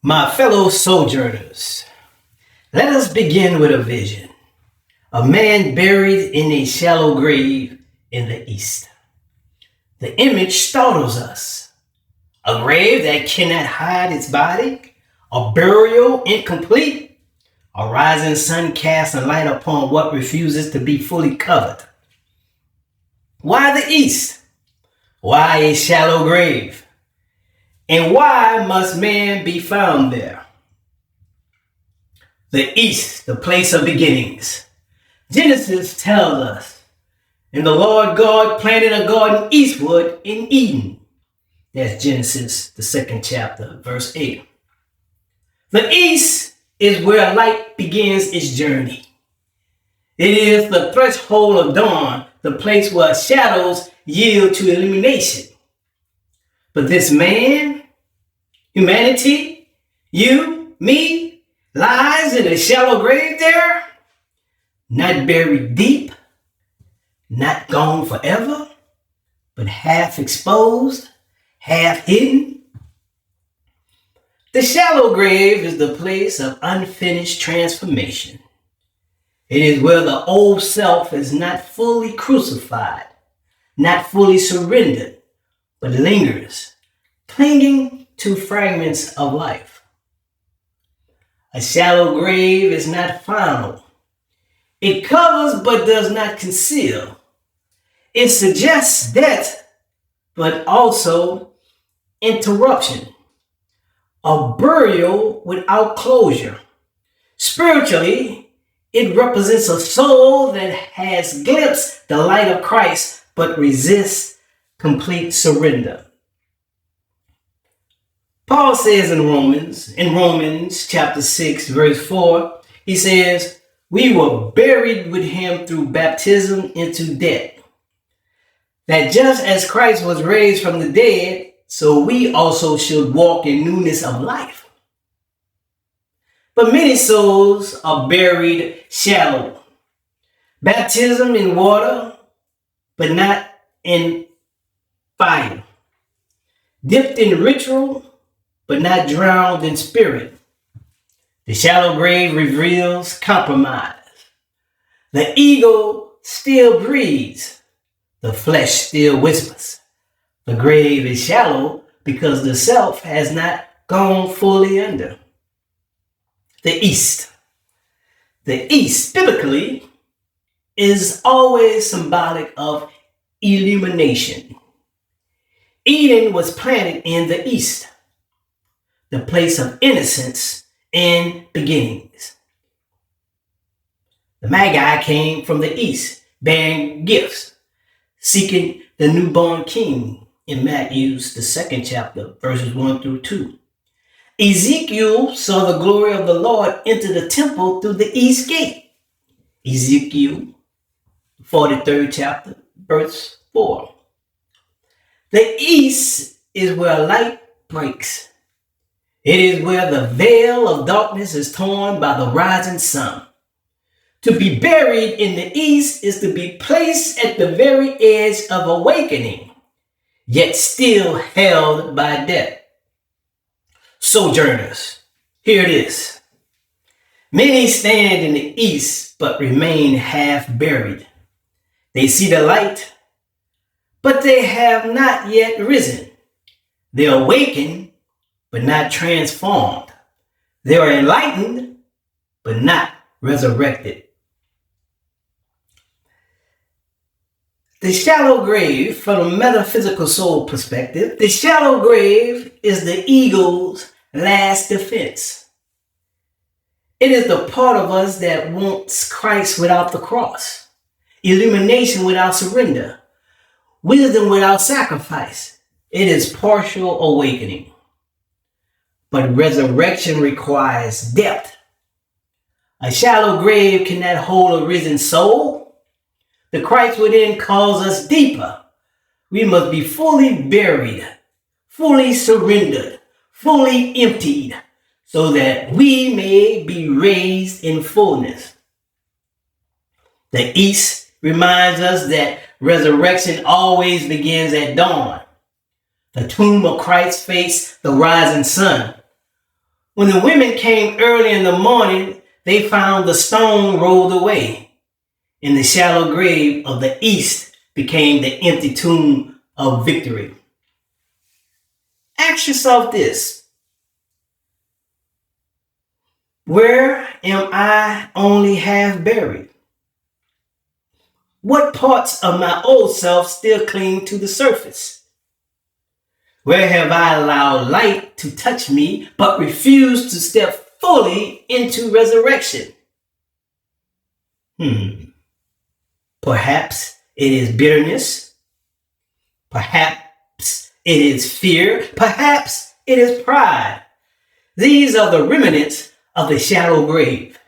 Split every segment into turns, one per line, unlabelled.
My fellow sojourners, let us begin with a vision. A man buried in a shallow grave in the east. The image startles us. A grave that cannot hide its body, a burial incomplete, a rising sun casts a light upon what refuses to be fully covered. Why the east? Why a shallow grave? And why must man be found there? The east, the place of beginnings. Genesis tells us, and the Lord God planted a garden eastward in Eden. That's Genesis, the 2nd chapter, verse 8. The east is where light begins its journey. It is the threshold of dawn, the place where shadows yield to illumination. But this man, humanity, you, me, lies in a shallow grave there, not buried deep, not gone forever, but half exposed, half hidden. The shallow grave is the place of unfinished transformation. It is where the old self is not fully crucified, not fully surrendered, but lingers, clinging to fragments of life. A shallow grave is not final. It covers but does not conceal. It suggests death, but also interruption. A burial without closure. Spiritually, it represents a soul that has glimpsed the light of Christ but resists complete surrender. Paul says in Romans chapter 6, verse 4, he says, we were buried with him through baptism into death, that just as Christ was raised from the dead, so we also should walk in newness of life. But many souls are buried shallow. Baptism in water, but not in fire. Dipped in ritual, but not drowned in spirit. The shallow grave reveals compromise. The ego still breathes. The flesh still whispers. The grave is shallow because the self has not gone fully under. The east. The east, biblically, is always symbolic of illumination. Eden was planted in the east, the place of innocence and beginnings. The Magi came from the east, bearing gifts, seeking the newborn king in Matthew's, the 2nd chapter, verses 1 through 2. Ezekiel saw the glory of the Lord enter the temple through the east gate. Ezekiel, 43rd chapter, verse 4. The east is where light breaks. It is where the veil of darkness is torn by the rising sun. To be buried in the east is to be placed at the very edge of awakening, yet still held by death. Sojourners, here it is. Many stand in the east but remain half buried. They see the light, but they have not yet risen. They awaken, but not transformed. They are enlightened, but not resurrected. The shallow grave, from a metaphysical soul perspective, the shallow grave is the ego's last defense. It is the part of us that wants Christ without the cross, illumination without surrender, wisdom without sacrifice. It is partial awakening. But resurrection requires depth. A shallow grave cannot hold a risen soul. The Christ within calls us deeper. We must be fully buried, fully surrendered, fully emptied, so that we may be raised in fullness. The East reminds us that resurrection always begins at dawn. The tomb of Christ faced the rising sun. When the women came early in the morning, they found the stone rolled away, and the shallow grave of the east became the empty tomb of victory. Ask yourself this: where am I only half buried? What parts of my old self still cling to the surface? Where have I allowed light to touch me but refused to step fully into resurrection? Perhaps it is bitterness. Perhaps it is fear. Perhaps it is pride. These are the remnants of the shallow grave.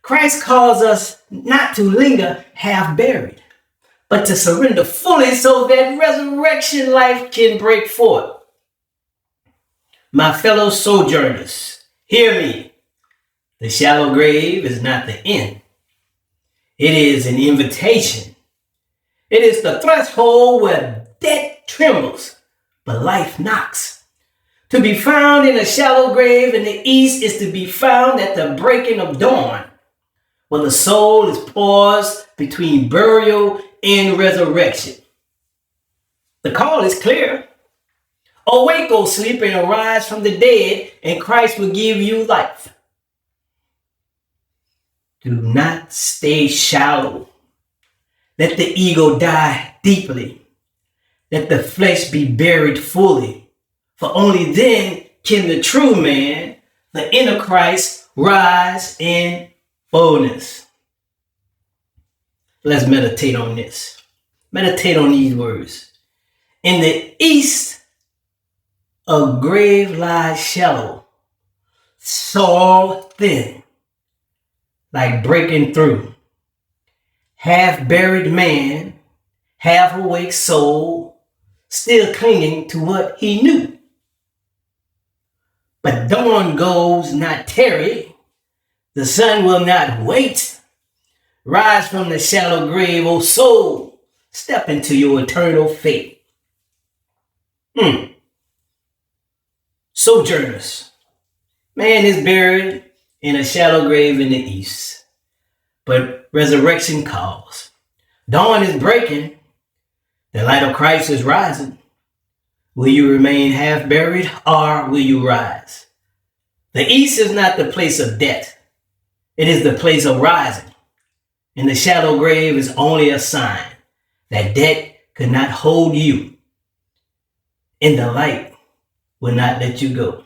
Christ calls us not to linger half buried, but to surrender fully so that resurrection life can break forth. My fellow sojourners, hear me. The shallow grave is not the end. It is an invitation. It is the threshold where death trembles, but life knocks. To be found in a shallow grave in the east is to be found at the breaking of dawn, when the soul is paused between burial and resurrection. The call is clear. Awake, O sleeper, and arise from the dead, and Christ will give you life. Do not stay shallow. Let the ego die deeply. Let the flesh be buried fully. For only then can the true man, the inner Christ, rise in fullness. Let's meditate on this. Meditate on these words. In the east, a grave lies shallow, soul thin, like breaking through. Half buried man, half awake soul, still clinging to what he knew. But dawn goes not tarry, the sun will not wait. Rise from the shallow grave, O soul, step into your eternal fate. Sojourners, man is buried in a shallow grave in the east, but resurrection calls. Dawn is breaking, the light of Christ is rising. Will you remain half buried, or will you rise? The east is not the place of death. It is the place of rising. And the shallow grave is only a sign that death could not hold you, and the light will not let you go.